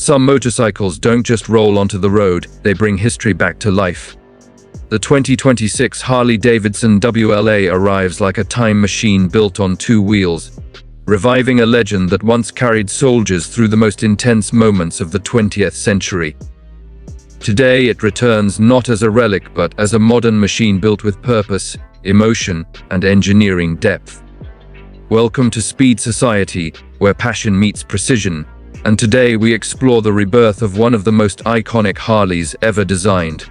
Some motorcycles don't just roll onto the road, they bring history back to life. The 2026 Harley Davidson WLA arrives like a time machine built on two wheels, reviving a legend that once carried soldiers through the most intense moments of the 20th century. Today it returns not as a relic but as a modern machine built with purpose, emotion, and engineering depth. Welcome to Speed Society, where passion meets precision, and today we explore the rebirth of one of the most iconic Harleys ever designed.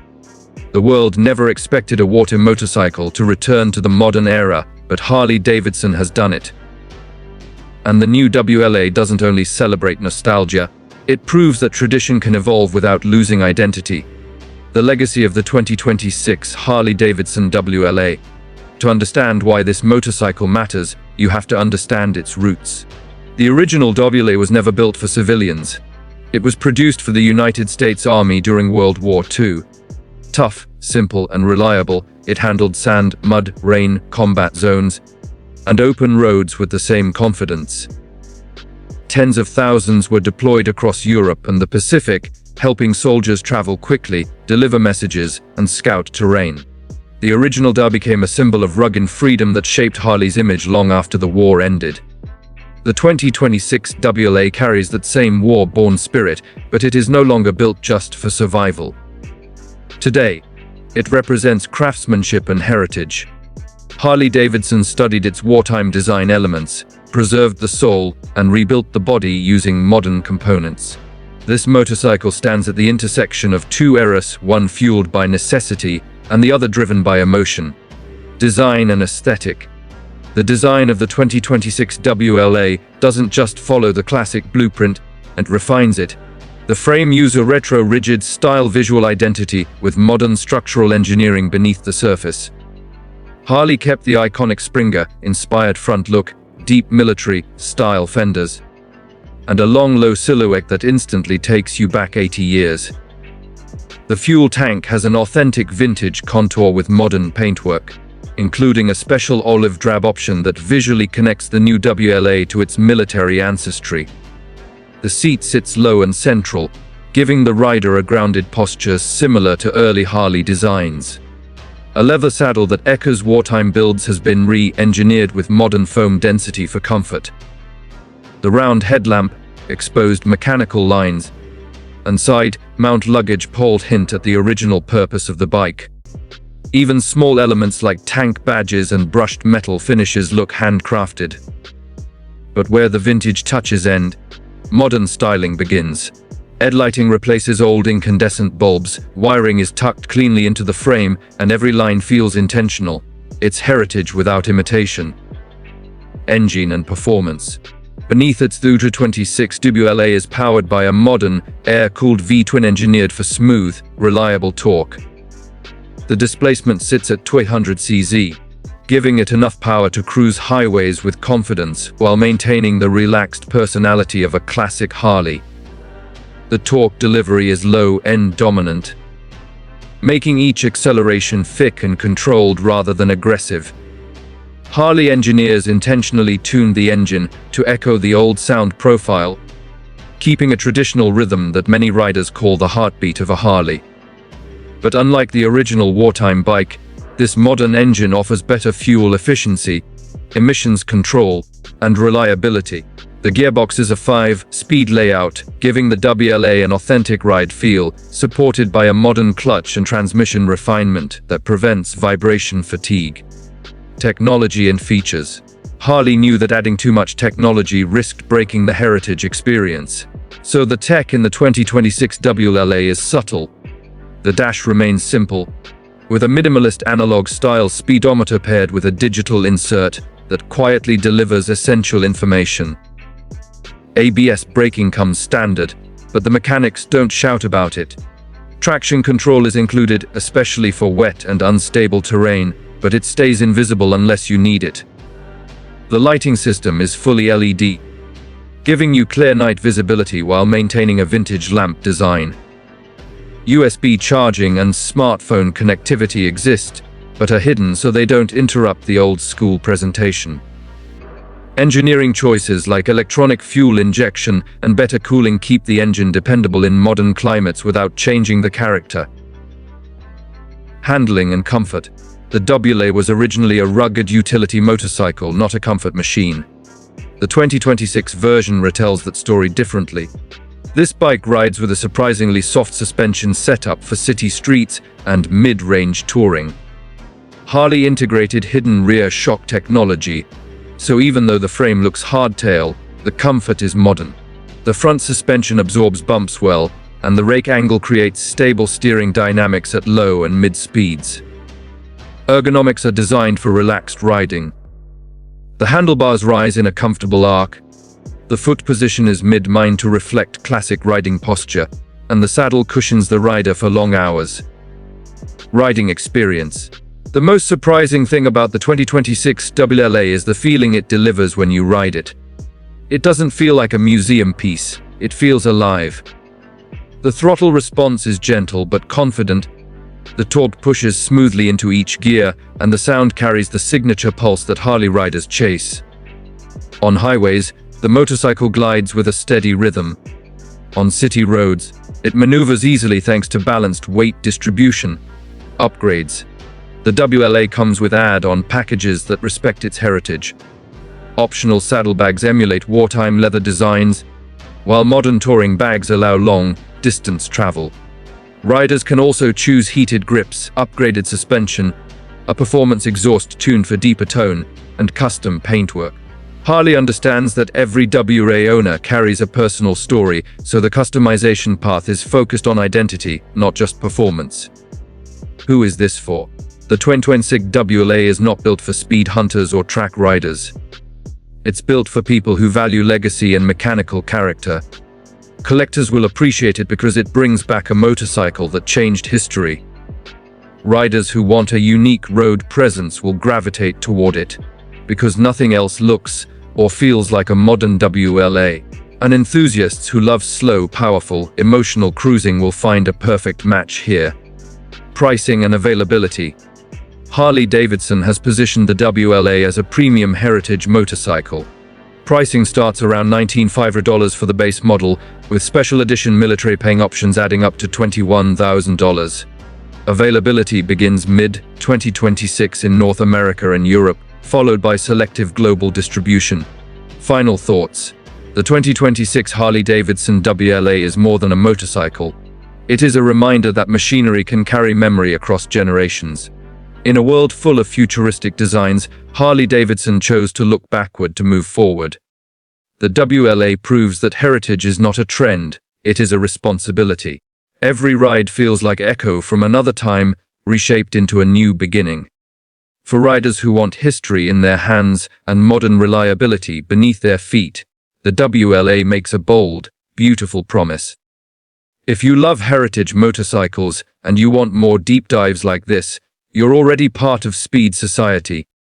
The world never expected a water motorcycle to return to the modern era, but Harley Davidson has done it. And the new WLA doesn't only celebrate nostalgia, it proves that tradition can evolve without losing identity. The legacy of the 2026 Harley Davidson WLA. To understand why this motorcycle matters, you have to understand its roots. The original WLA was never built for civilians. It was produced for the United States Army during World War II. Tough, simple, and reliable, it handled sand, mud, rain, combat zones, and open roads with the same confidence. Tens of thousands were deployed across Europe and the Pacific, helping soldiers travel quickly, deliver messages, and scout terrain. The original WLA became a symbol of rugged freedom that shaped Harley's image long after the war ended. The 2026 WLA carries that same war-born spirit, but it is no longer built just for survival. Today, it represents craftsmanship and heritage. Harley-Davidson studied its wartime design elements, preserved the soul, and rebuilt the body using modern components. This motorcycle stands at the intersection of two eras, one fueled by necessity and the other driven by emotion, design, and aesthetic. The design of the 2026 WLA doesn't just follow the classic blueprint, it refines it. The frame uses a retro-rigid style visual identity with modern structural engineering beneath the surface. Harley kept the iconic Springer-inspired front look, deep military-style fenders, and a long, low silhouette that instantly takes you back 80 years. The fuel tank has an authentic vintage contour with modern paintwork, including a special olive drab option that visually connects the new WLA to its military ancestry. The seat sits low and central, giving the rider a grounded posture similar to early Harley designs. A leather saddle that echoes wartime builds has been re-engineered with modern foam density for comfort. The round headlamp, exposed mechanical lines, and side mount luggage pole hint at the original purpose of the bike. Even small elements like tank badges and brushed metal finishes look handcrafted. But where the vintage touches end, modern styling begins. LED-lighting replaces old incandescent bulbs, wiring is tucked cleanly into the frame, and every line feels intentional. It's heritage without imitation. Engine and performance. Beneath its 2026 WLA is powered by a modern, air-cooled V-twin engineered for smooth, reliable torque. The displacement sits at 200 cz, giving it enough power to cruise highways with confidence while maintaining the relaxed personality of a classic Harley. The torque delivery is low-end dominant, making each acceleration thick and controlled rather than aggressive. Harley engineers intentionally tuned the engine to echo the old sound profile, keeping a traditional rhythm that many riders call the heartbeat of a Harley. But unlike the original wartime bike, this modern engine offers better fuel efficiency, emissions control, and reliability. The gearbox is a 5-speed layout, giving the WLA an authentic ride feel, supported by a modern clutch and transmission refinement that prevents vibration fatigue. Technology and features. Harley knew that adding too much technology risked breaking the heritage experience. So the tech in the 2026 WLA is subtle. The dash remains simple, with a minimalist analog-style speedometer paired with a digital insert that quietly delivers essential information. ABS braking comes standard, but the mechanics don't shout about it. Traction control is included, especially for wet and unstable terrain, but it stays invisible unless you need it. The lighting system is fully LED, giving you clear night visibility while maintaining a vintage lamp design. USB charging and smartphone connectivity exist, but are hidden so they don't interrupt the old-school presentation. Engineering choices like electronic fuel injection and better cooling keep the engine dependable in modern climates without changing the character. Handling and comfort. The WLA was originally a rugged utility motorcycle, not a comfort machine. The 2026 version retells that story differently. This bike rides with a surprisingly soft suspension setup for city streets and mid-range touring. Harley integrated hidden rear shock technology, so even though the frame looks hardtail, the comfort is modern. The front suspension absorbs bumps well, and the rake angle creates stable steering dynamics at low and mid speeds. Ergonomics are designed for relaxed riding. The handlebars rise in a comfortable arc, the foot position is mid-mine to reflect classic riding posture, and the saddle cushions the rider for long hours. Riding experience. The most surprising thing about the 2026 WLA is the feeling it delivers when you ride it. It doesn't feel like a museum piece, it feels alive. The throttle response is gentle but confident. The torque pushes smoothly into each gear, and the sound carries the signature pulse that Harley riders chase. On highways, the motorcycle glides with a steady rhythm. On city roads, it maneuvers easily thanks to balanced weight distribution. Upgrades. The WLA comes with add-on packages that respect its heritage. Optional saddlebags emulate wartime leather designs, while modern touring bags allow long-distance travel. Riders can also choose heated grips, upgraded suspension, a performance exhaust tuned for deeper tone, and custom paintwork. Harley understands that every WLA owner carries a personal story, so the customization path is focused on identity, not just performance. Who is this for? The 2026 WLA is not built for speed hunters or track riders. It's built for people who value legacy and mechanical character. Collectors will appreciate it because it brings back a motorcycle that changed history. Riders who want a unique road presence will gravitate toward it, because nothing else looks or feels like a modern WLA. And enthusiasts who love slow, powerful, emotional cruising will find a perfect match here. Pricing and availability. Harley Davidson has positioned the WLA as a premium heritage motorcycle. Pricing starts around $19,500 for the base model, with special edition military paying options adding up to $21,000. Availability begins mid-2026 in North America and Europe, followed by selective global distribution. Final thoughts. The 2026 Harley Davidson WLA is more than a motorcycle. It is a reminder that machinery can carry memory across generations. In a world full of futuristic designs, Harley Davidson chose to look backward to move forward. The WLA proves that heritage is not a trend, it is a responsibility. Every ride feels like echo from another time, reshaped into a new beginning. For riders who want history in their hands and modern reliability beneath their feet, the WLA makes a bold, beautiful promise. If you love heritage motorcycles and you want more deep dives like this, you're already part of speed society.